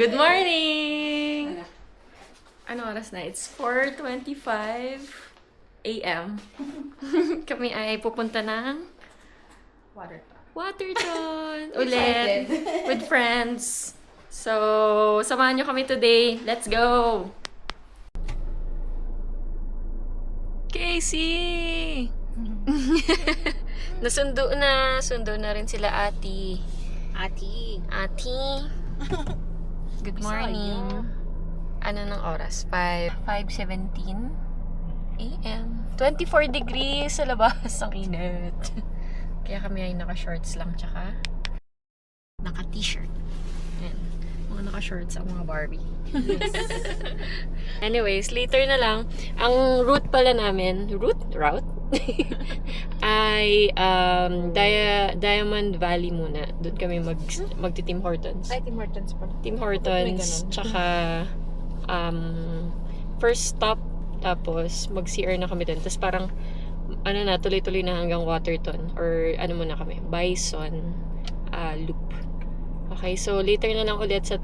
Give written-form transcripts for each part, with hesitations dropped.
Good morning! Ano oras na? It's 4:25 a.m. Kami ay pupunta ng Waterton ulit with friends. So, samahan nyo kami today. Let's go! Casey! Nasundo na. Sundo na rin sila ati. Ati. Good morning. Ano ng oras? 5:17 a.m. 24 degrees sa labas. Ang init. Kaya kami ay naka-shorts lang tsaka naka-t-shirt. Yan. Mga naka-shorts ang mga Barbie. Anyways, later na lang. Ang route pala namin, route? ay Diamond Valley muna. Doon kami magti-Tim Hortons. Ay, Tim Hortons pala. Tim Hortons, tsaka first stop, tapos mag-CR na kami doon. Tapos parang, tuloy-tuloy na hanggang Waterton. Or ano muna kami, Bison Loop. Okay, so later na lang ulit sa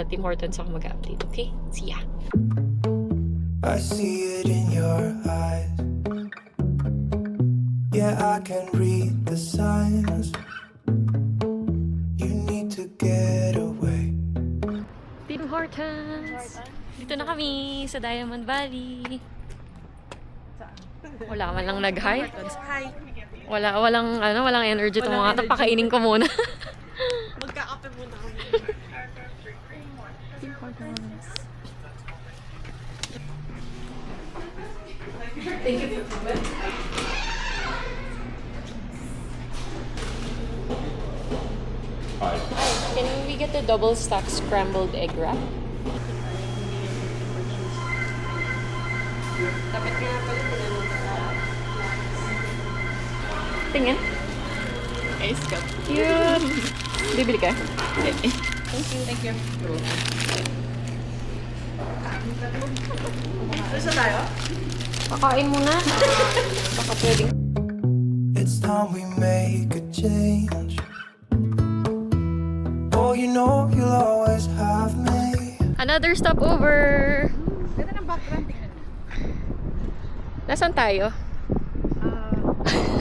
Tim Hortons ako mag-update. Okay? See ya! I see it in your eyes. Yeah, I can read the signs. You need to get away. Tim Hortons! Dito na kami sa Diamond Valley. Wala man lang nag-hi. Hi. Walang energy itong mga ito. Pakainin ko muna. Magkakape muna kami. Tim Hortons. Thank you. Can we get the double stack scrambled egg wrap? Dapat nga pala Tingin. Ice cup. Cute! Bibili ka? Thank you. Gusto tayo? Pakain muna. Baka pwedeng. It's time we make a change. Oh, you know you'll always have me. Another stopover! Ganda ng background, tingnan mo. Nasaan tayo?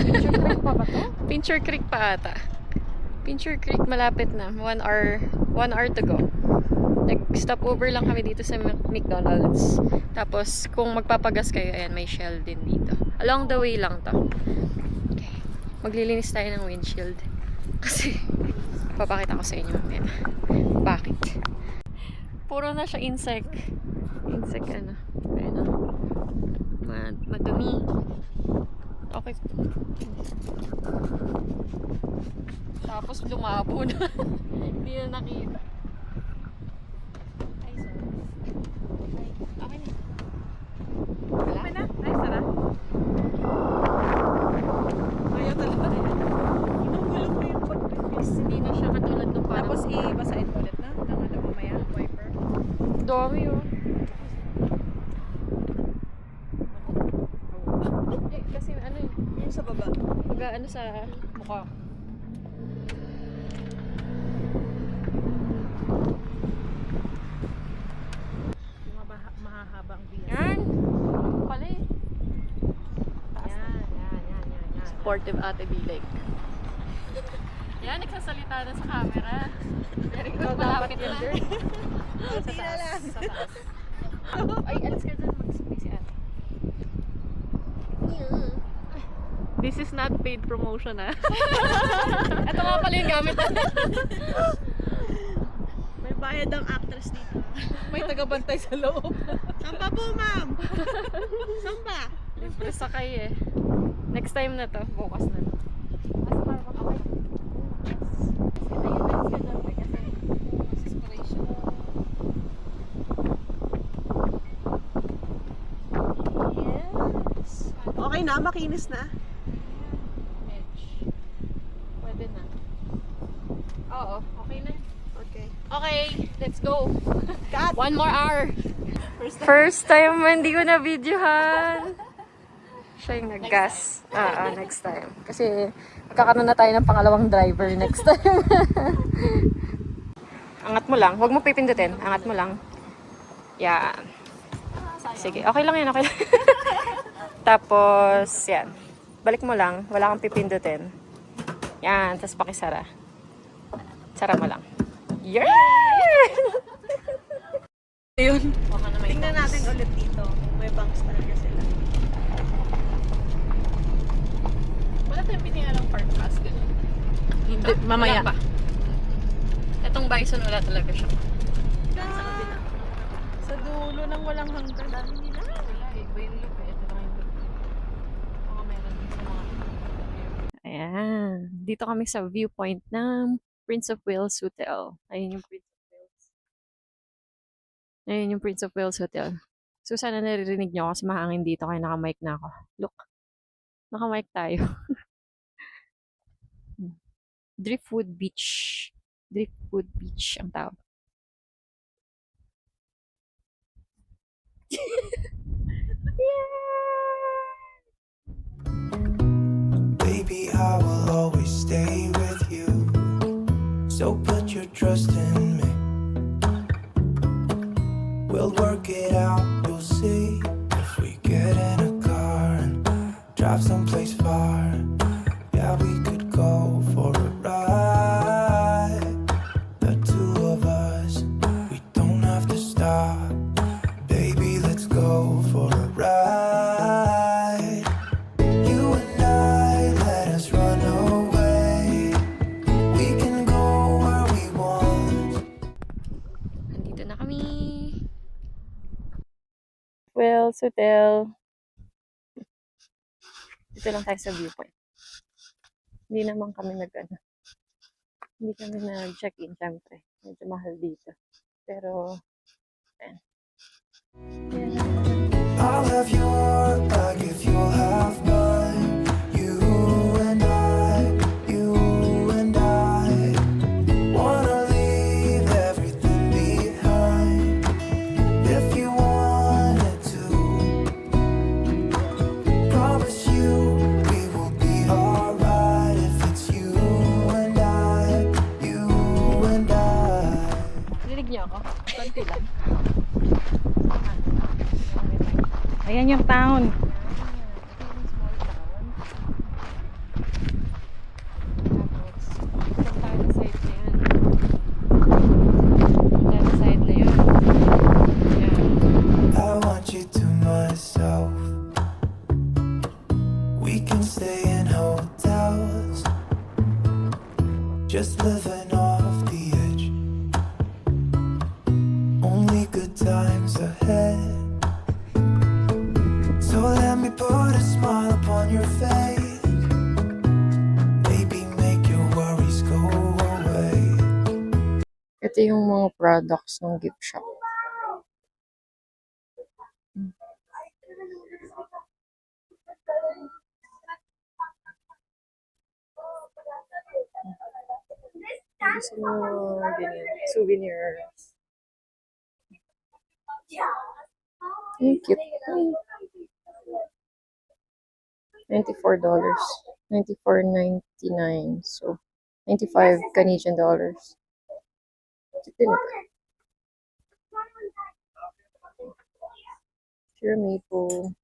Picture Creek pa ba to? Pincher Creek pa ata. Pincher Creek malapit na. 1 hour to go. Nag-stop over lang kami dito sa McDonald's. Tapos kung magpapagas kayo, ayan, may Shell din dito. Along the way lang to. Okay. Maglilinis tayo ng windshield. Kasi papakita ko sa inyo. Ayan. Bakit? Puro na siya insect. Insect ano. Ayan o. Madumi. Okay. Tapos lumabo na. Hindi na nakita. Ay, sorry. Ay, okay na. Wala? Okay na? Ay, sara. Ayaw talaga rin. Inugulo ko yung pag-release. Hindi na siya katulad nung parang... Tapos ibasain mo ulit na. Tama na mamaya. Wiper. dami oh. Kasi ano eh. Yung sa baba. Pag-ano sa mukha. Mahahabang bilas. Yan! Pala eh. Yan. Supportive Ate Bilig. Yan, nagsasalita na sa camera. Very good, malapit na. Sa taas. Sa taas. Ay, alas ka dyan, mag-spray si Ate. This is not paid promotion ah. Ito nga pala yung gamit. May bayad ang actress dito. May tagabantay sa loob. Samba po, ma'am! Samba! Libre sakay eh. Next time na to, bukas na. Okay na, makinis na. Pwede na. Oo, okay na. Okay. Okay, let's go. Cut! 1 more hour. First time hindi ko na videohan. Siya yung nag-gas. Next time. Kasi magkakaroon na tayo ng pangalawang driver next time. Angat mo lang. Huwag mo pipindutin. Angat mo lang. Yan. Sige. Okay lang yan. Okay lang. Tapos, yan. Balik mo lang. Wala kang pipindutin. Yan. Tapos pakisara. Sara mo lang. Yeah! Ayun. Baka na may Tingnan natin ulit dito kung may banks talaga sila. Wala tayong binihalang park pass, gano'n. Hindi, mamaya. Wala pa. Itong bison wala talaga siya. Sa dulo ng walang hanggan. Dami nila. Wala eh. Iba yung loop eh. Ito lang yung loop. Baka meron din sa mga... Ayan. Dito kami sa viewpoint ng Prince of Wales Hotel. Ayun yung Prince of Wales. Ayun yung Prince of Wales Hotel. So, sana naririnig nyo kasi mahangin dito kaya nakamic na ako. Look. Nakamic tayo. Driftwood Beach. Driftwood Beach ang tawag. Baby, I will always stay with you. So put your trust in me. We'll work it out, you'll see. If we get in a car and drive someplace far, yeah, we could go for a ride. The two of us, we don't have to stop. Baby, let's go for a ride. You and I, let us run away. We can go where we want. Nandito na kami. Wales Hotel. Dito lang tayo sa viewpoint. Hindi naman kami hindi kami nag-check-in, syempre. Medyo mahal dito. Pero, ayan. I'll have your back if you'll have mine. You and I wanna leave everything behind. If you wanted to, promise you we will be alright. If it's you and I. Rinig niyo ako? Konti lang. Ayan yung town. I want you to myself. We can stay in hotels, just living off the edge. Only good times ahead. So let me put a smile upon your face. Maybe make your worries go away. Ito yung mga products ng gift shop. Gusto mo ganyan, souvenirs. Ang cute. $94. $94.99. So, 95 Canadian dollars. Cute din ito. Pure maple.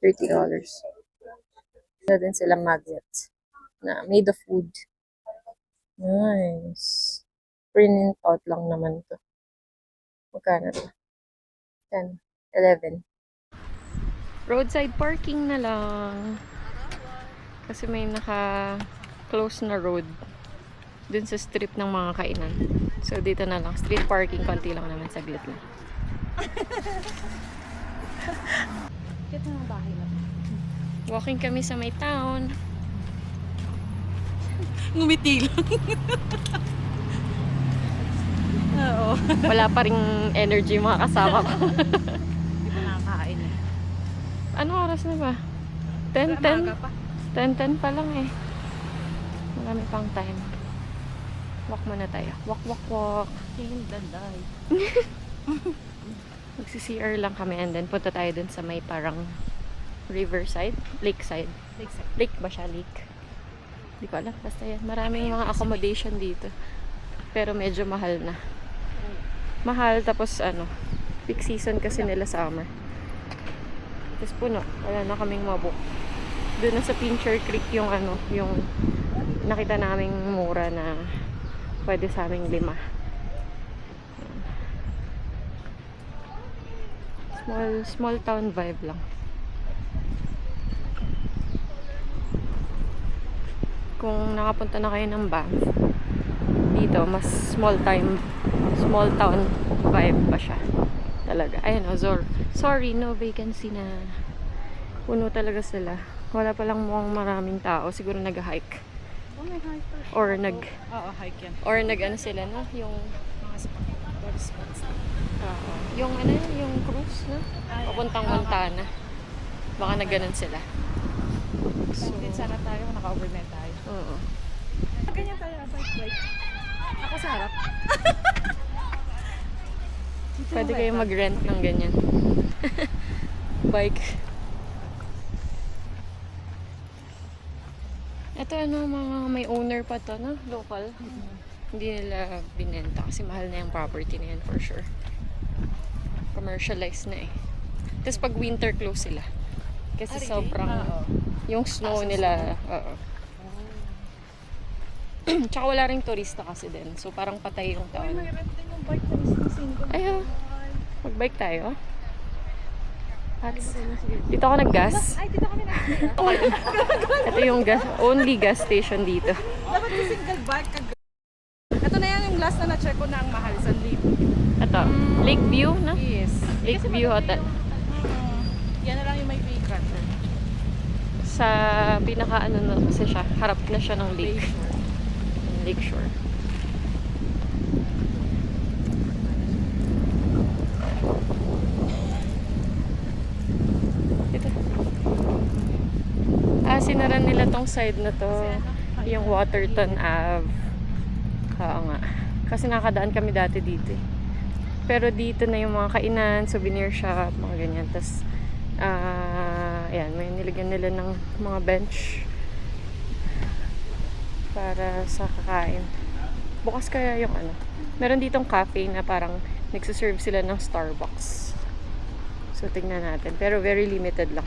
$30. Na din sila magnet na made of wood. Nice. Print out lang naman to. Magkano to? 10, 11. Roadside parking na lang. Kasi may naka-close na road dun sa strip ng mga kainan. So, dito na lang. Street parking, konti lang naman. Saglit lang. Ito na bahay na. Walking kami sa may town. Ngumiti lang. Oo. Wala pa ring energy mga kasama ko. Hindi pa nakakain eh. Anong oras na ba? 10:10? Maaga pa. 10:10 pa lang eh. Marami pang time. Walk muna tayo. Walk, walk, walk. Danday. Magsi-CR lang kami and then punta tayo dun sa may parang riverside, lakeside. Lakeside. Lake ba siya? Lake. Hindi ko alam. Basta yan. Maraming mga accommodation dito. Pero medyo mahal na. Mahal, tapos ano, peak season kasi nila summer. Tapos puno. Wala na kaming mabook. Doon na sa Pincher Creek yung ano, yung nakita naming mura na pwede sa aming 5. Small town vibe lang. Kung nakapunta na kayo ng Banff, dito mas small town vibe pa siya. Talaga. Ayun, sorry, no vacancy na. Puno talaga sila. Wala pa lang mukhang maraming tao. Siguro nag-hike. Oh, may hike pa siya. Or Oo, hike yan. ano sila, no? Yung Mga tourist spots. yung ano, yung cruise, no? Papuntang Montana. Baka nagganon sila. So, din sana tayo, naka-overnight tayo. Oo. Ganyan tayo, bike. Ako sa harap. Pwede kayo mag-rent ng ganyan. Bike. Ito ano, mga may owner pa to, no? Local. Hindi nila binenta kasi mahal na yung property na yan for sure. Commercialized na eh. Tapos pag winter close sila. Kasi sobrang yung snow nila, oo. Tsaka wala ring turista kasi din. So parang patay yung Uy, taon. may rent din yung bike na mismo single. Ayaw. Mag-bike tayo. Dito ako nag-gas. Ay, dito kami nakakita. Ito yung only gas station dito. Dapat yung single bike. Ito na yan yung last na na-check ko na ang mahal sa lift. Ito, Lakeview, no? Yes. Lakeview Hotel. Yan na lang yung may vacant. Sa pinaka ano na kasi siya, harap na siya ng lake. Lakeshore. Ito. Sinaran nila tong side na to. Yung Waterton Ave. Oo nga. Kasi nakadaan kami dati dito eh. Pero dito na yung mga kainan, souvenir shop, mga ganyan. Tapos, ayan, may nilagyan nila ng mga bench para sa kakain. Bukas kaya yung ano. Meron ditong cafe na parang nagsiserve sila ng Starbucks. So, tingnan natin. Pero very limited lang.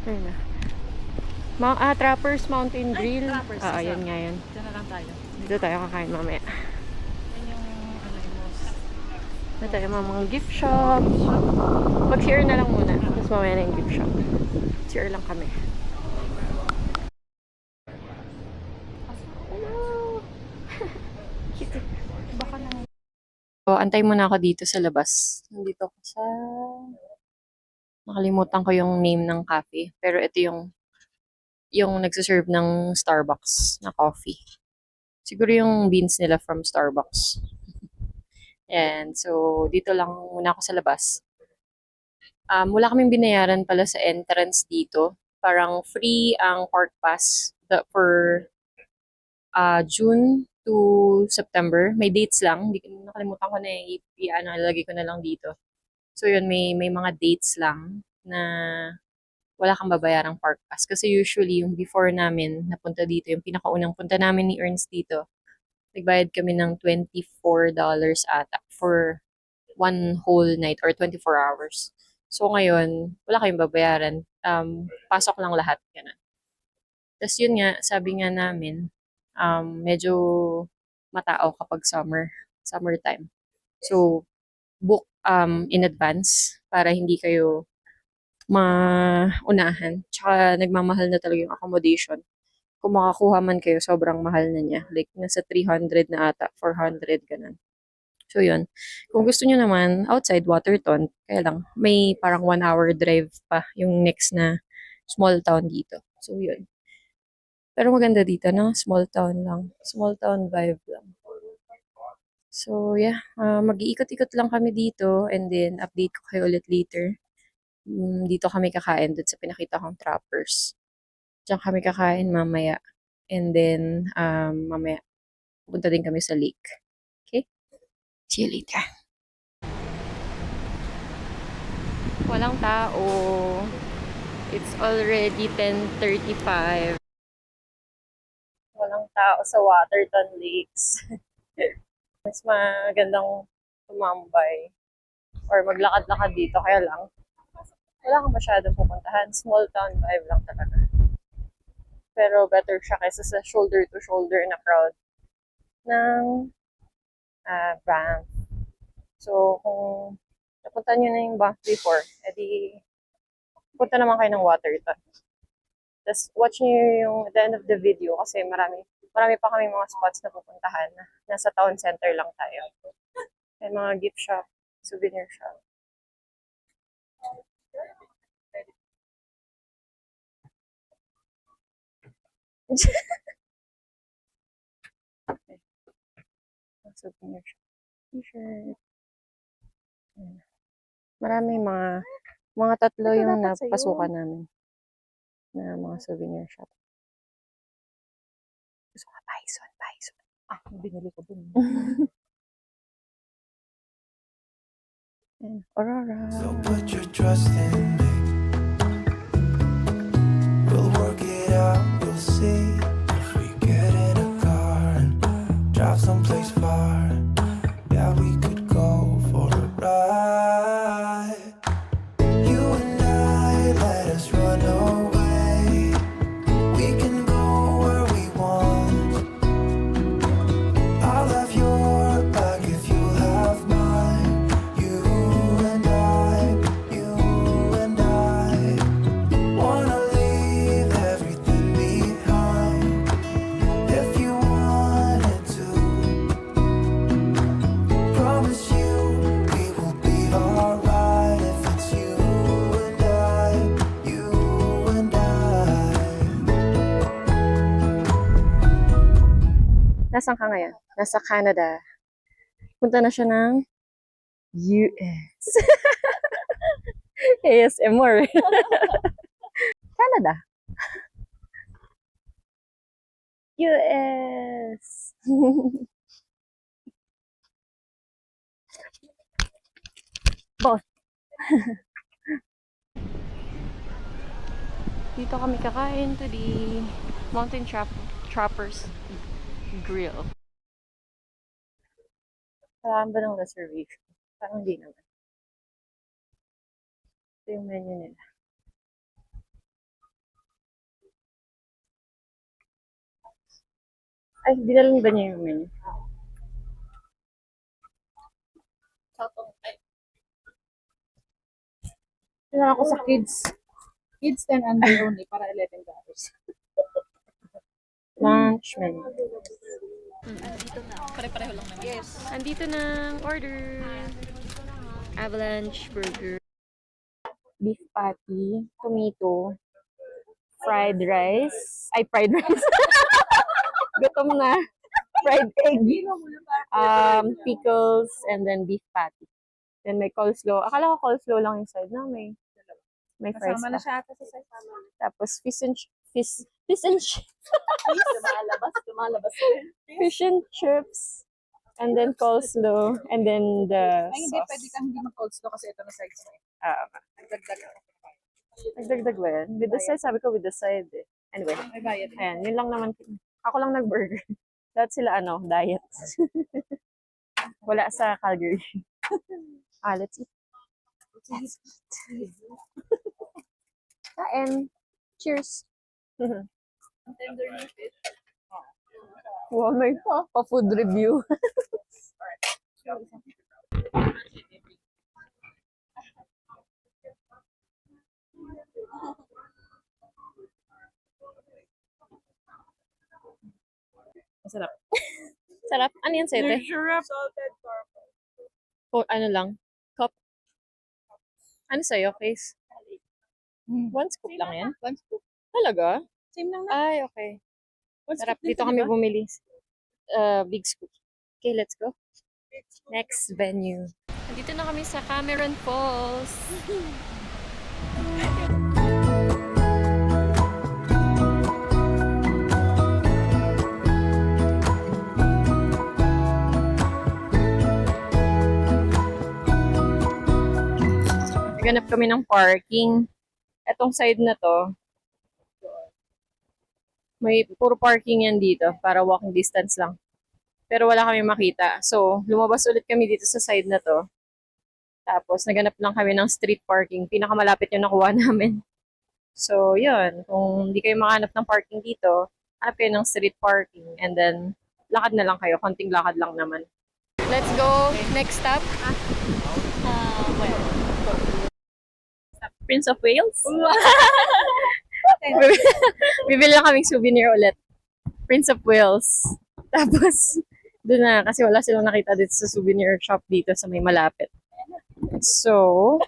Ayun na. Trappers Mountain Grill. Trappers, Ayan nga yan. Diyan na lang tayo. Dito tayo kakain mamaya. Yan yung ano yung most. Na tayo mga gift shop. Mag-share na lang muna. Tapos mamaya na yung gift shop. Share lang kami. Hello! Cute. Baka na. So, antay muna ako dito sa labas. Nandito ako sa... Nakalimutan ko yung name ng cafe. Pero ito yung nagsiserve ng Starbucks na coffee. Siguro yung beans nila from Starbucks. And so, dito lang muna ako sa labas. Wala kaming binayaran pala sa entrance dito. Parang free ang park pass for June to September. May dates lang. Nakalimutan ko na nalagay ko na lang dito. So yun, may mga dates lang na wala kang babayarang park pass. Kasi usually, yung before namin napunta dito, yung pinakaunang punta namin ni Ernst dito, nagbayad kami ng $24 ata for one whole night or 24 hours. So ngayon, wala kayong babayaran. Pasok lang lahat. Ganun. Tapos yun nga, sabi nga namin, medyo matao kapag summertime. So, book in advance para hindi kayo maunahan. Tsaka nagmamahal na talaga yung accommodation. Kung makakuha man kayo, sobrang mahal na niya. Like, nasa 300 na ata, 400, ganun. So, yun. Kung gusto nyo naman, outside Waterton, kaya lang, may parang 1 hour drive pa yung next na small town dito. So, yun. Pero maganda dito, no? Small town lang. Small town vibe lang. So, yeah. Mag-iikot-ikot lang kami dito and then update ko kayo ulit later. Dito kami kakain dun sa pinakita kong Trappers. Diyan kami kakain mamaya. And then, mamaya, punta din kami sa lake. Okay? See you later. Walang tao. It's already 10:35. tao sa Waterton Lakes. Mas magandang tumambay or maglakad-lakad dito. Kaya lang, wala kang masyadong pupuntahan. Small town vibe lang talaga. Pero better siya kaysa sa shoulder-to-shoulder na crowd ng Banff. So, kung napunta nyo na yung Banff before, edi punta naman kayo ng Waterton. Tapos, watch nyo yung at the end of the video kasi marami pa kami mga spots na pupuntahan. Nasa town center lang tayo. May mga gift shop, souvenir shop. Souvenir shop. T-shirt. Ayan. Marami mga tatlo yung napasukan namin na mga souvenir shop. Gusto ko Bison. Ah, binili ko dun. Ayan, Aurora. So put your trust in me. We'll work it out, you'll see. If we get in a car and drive someplace far, yeah, we could go for a ride. You and I, let us run away. We can go where we want. I'll have your back if you have mine. You and I wanna leave everything behind. If you wanted to, promise you we will be alright. If it's you and I. Nasaan ka ngayon? Nasa Canada. Punta na siya ng US. ASMR. Canada. US. Both. Dito kami kakain to the Mountain Trappers Grill. Kailangan ba ng reservation? Parang hindi naman. Ito yung menu nila. Ay, dinalun ba niya yung menu? Kailangan ako sa kids. Kids 10 under only para $11. Lunch menu. Pare-pareho lang naman. Yes. Andito na ang order. Avalanche burger. Beef patty, tomato, fried rice. Ay, fried rice. Gutom na. Fried egg. Pickles, and then beef patty. Then may coleslaw. Akala ko coleslaw lang yung side. No, may fries Kasama na pa. siya ata sa size naman. Tapos fish and chips. And then coleslaw. And then the Ay, hindi. sauce. Pwede kang hindi mag-cold slow kasi ito na size mo. Nagdagdag ako. Nagdagdag ba yan? With the side, sabi ko with the side eh. Anyway, May bayad. ayan, yun lang naman. Ako lang nag-burger. Lahat sila diet. Wala sa Calgary. Let's eat. Kain. Cheers. Ang tender ng fish. Wow, may pa-food review. Masarap. Sarap. Ano yan sa'yo, te? Salted caramel. O, ano lang? Cup? Ano sa'yo, Face? One scoop lang yan? One scoop. Talaga? Same lang na. Ay, okay. One Sarap. scoop din Dito to, kami diba? bumili. Big scoop. Okay, let's go. Next venue. Dito na kami sa Cameron Falls. Naghanap kami ng parking. Etong side na to, May puro parking yan dito para walking distance lang. Pero wala kami makita. So, lumabas ulit kami dito sa side na to. Tapos, naganap lang kami ng street parking. Pinakamalapit yung nakuha namin. So, yun. Kung hindi kayo makahanap ng parking dito, hanap kayo ng street parking. And then, lakad na lang kayo. Konting lakad lang naman. Let's go. Next stop. Prince of Wales? Bibili lang kaming souvenir ulit. Prince of Wales. Tapos, doon na. Kasi wala silang nakita dito sa souvenir shop dito sa may malapit. So,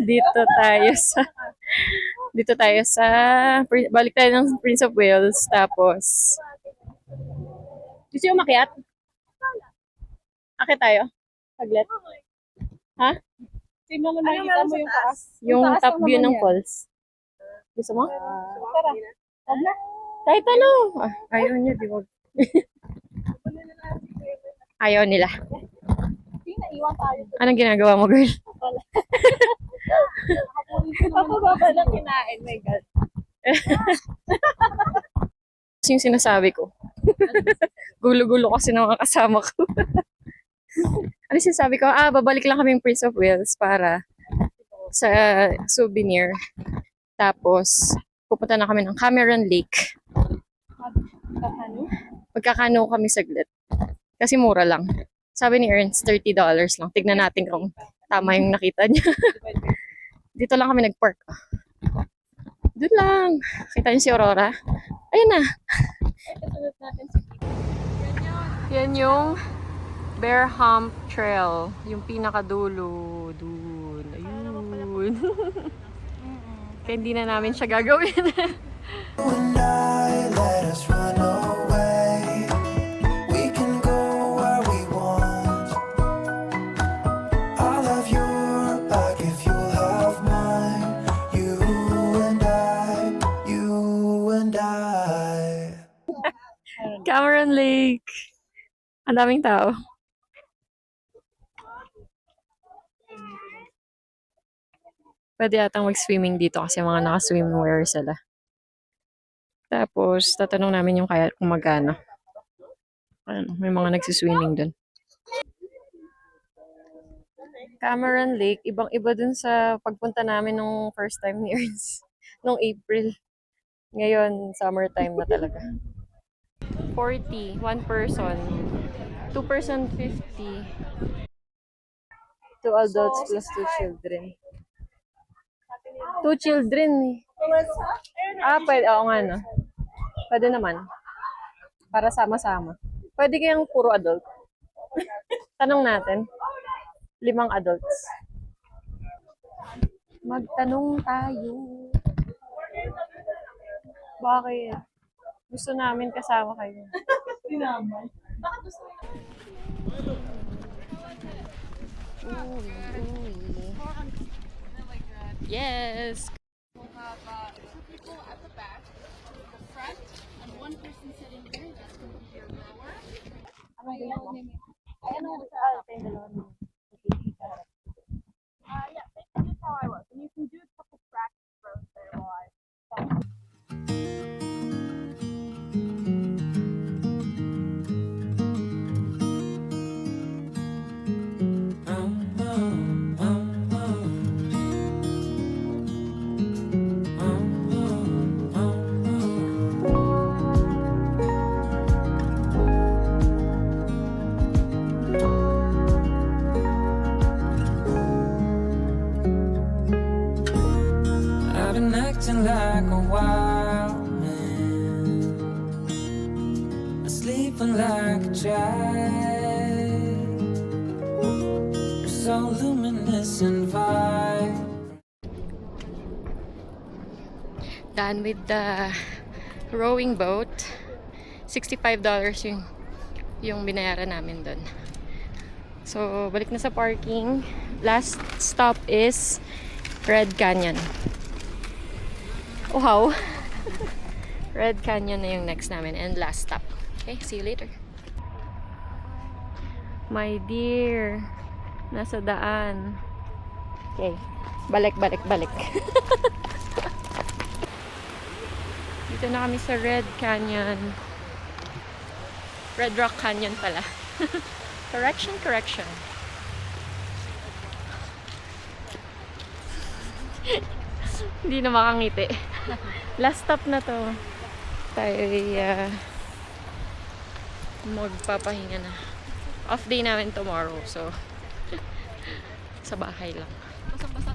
dito tayo sa balik tayo ng Prince of Wales. Tapos, gusto yung umakyat? Akit tayo? Saglit. Ha? Tingnan mo nakita mo yung taas. Yung taas top lang view naman ng yan. falls. Gusto mo? Tara. Wag na. Kahit ano. Ah, ayaw niya, di wag. Ayaw nila. Tingnan, iwan tayo. Anong ginagawa mo, girl? Ako ba ba na kinain? My God. Kasi yung sinasabi ko. Gulo-gulo kasi ng mga kasama ko. Ano sinasabi ko? Babalik lang kaming Prince of Wales para sa souvenir. Tapos, pupunta na kami ng Cameron Lake. Magkakano kami saglit. Kasi mura lang. Sabi ni Ernst, $30 lang. Tignan natin kung tama yung nakita niya. Dito lang kami nag-park. Doon lang. Kita niyo si Aurora? Ayun na. Yan yung Bear Hump Trail. Yung pinakadulo. Dun. Ayun. Kaya hindi na namin siya gagawin. And I let us run away. We can go where we want. I'll have your back if you'll have mine. You and I, you and I. Cameron Lake. Ang daming tao. Pwede yatang mag-swimming dito kasi mga naka-swimwear sila. Tapos, tatanong namin yung kaya kung magkano. Ano, may mga nagsiswimming dun. Cameron Lake, ibang-iba dun sa pagpunta namin nung first time ni Ernst. Nung April. Ngayon, summertime na talaga. 40, one person. 2 person, 50. 2 adults plus 2 children. 2 children eh. Pwede. Oo nga, no? Pwede naman. Para sama-sama. Pwede kayang puro adult. Tanong natin. 5 adults. Magtanong tayo. Bakit? Gusto namin kasama kayo. Hindi naman. Yes! We'll have two people at the back, the front, and one person sitting here. That's going to be your rower. Yeah, that's how I was. And you can do a couple practice rows there while I I've been acting like a wild man, sleeping like a child. You're so luminous and vibrant. Done with the rowing boat. $65 yung binayaran namin doon. So, balik na sa parking. Last stop is Red Canyon. Wow! Red Canyon na yung next namin and last stop. Okay, see you later. My dear, nasa daan. Okay, balik. Dito na kami sa Red Canyon. Red Rock Canyon pala. Correction, correction. Hindi na makangiti. Last stop na to. Tayo ay magpapahinga na. Off day namin tomorrow. So, sa bahay lang. Basta-basta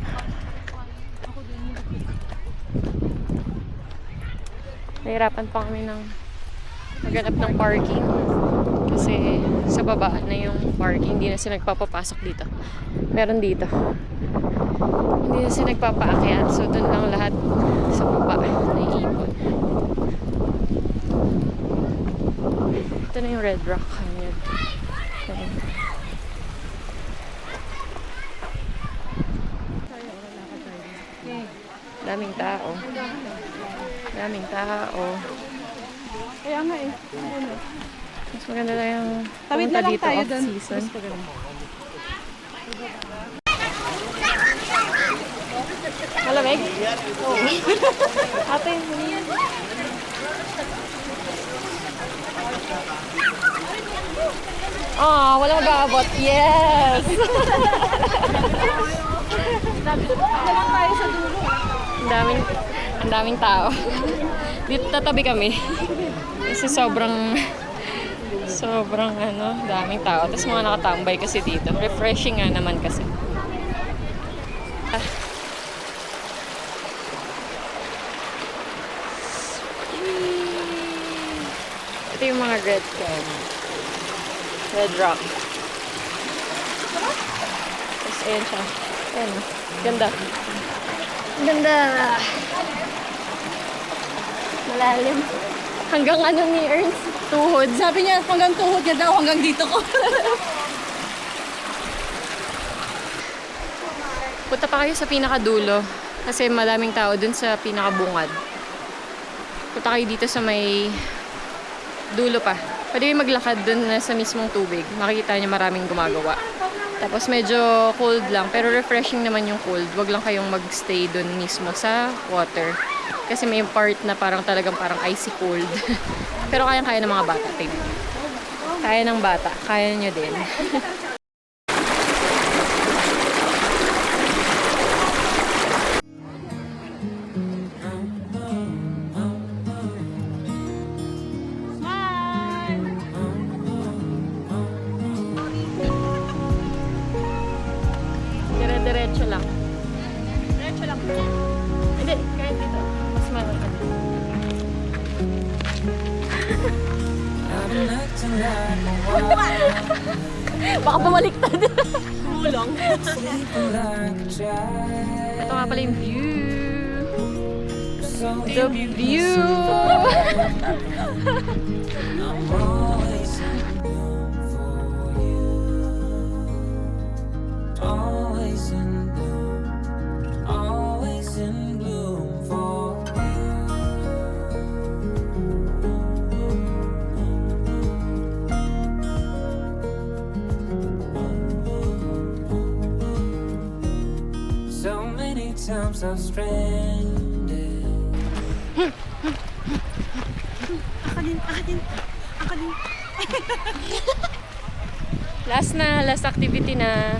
ako din. Nahirapan pa kami ng maghanap ng parking. Kasi sa baba na yung parking. Hindi na sila nagpapapasok dito. Meron dito. Hindi na sila nagpapaakyat. So, dun lang lahat sa baba naiipon. Ito na yung Red Rock Canyon. Ayan. Daming tao. Daming tao. Kaya nga eh. Mas maganda na yung Tawid pumunta na lang dito tayo off doon. season. Malamig? Oo. Ate, walang mag-aabot. Yes! Dalang tayo sa dulo. Ang daming tao. Dito tatabi kami. Kasi sobrang daming tao. Tapos mga nakatambay kasi dito. Refreshing nga naman kasi. Ito yung mga red rock. Tapos ayan siya. Ayan. Ganda. Ganda. Malalim. Hanggang ano ni Ernst? Tuhod. Sabi niya, hanggang tuhod niya daw, hanggang dito ko. Punta pa kayo sa pinakadulo. Kasi madaming tao dun sa pinakabungad. Punta kayo dito sa may dulo pa. Pwede kayo maglakad dun na sa mismong tubig. Makikita niyo maraming gumagawa. Tapos medyo cold lang. Pero refreshing naman yung cold. Huwag lang kayong magstay dun mismo sa water. Kasi may part na parang icy cold. Pero kayang-kaya ng mga bata. Tingnan niyo. Kaya ng bata. Kaya nyo din. Dire-diretso lang. Diretso lang. Hindi, kahit dito. Mas malaki. I'm acting like a Baka bumaliktad. Mulong. sleeping like a child. Ito nga pala yung view. So The view! I'm always in bloom for you. Always in bloom. Always in bloom for you. So many times I've stranded. Akalin. Last activity na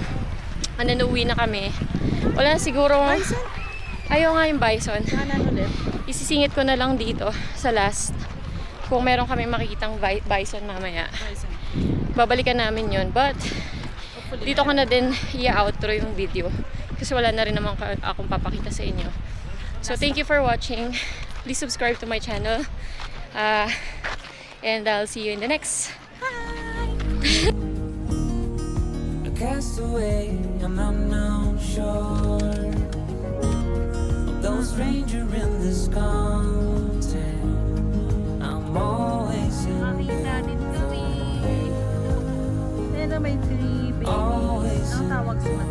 uwi na kami. Wala na siguro. Bison? Ayaw nga yung bison. Kanan ulit. Isisingit ko na lang dito sa last. Kung meron kami makikitang bison mamaya. Bison. Babalikan namin yon. But, dito ko na din i-outro yung video. Kasi wala na rin naman akong papakita sa inyo. So, thank you for watching. Please subscribe to my channel. And I'll see you in the next. A castaway on unknown shore of those stranger in this continent. I'm always in Natin kami. Pero may tree, baby. Always Ang tawag sa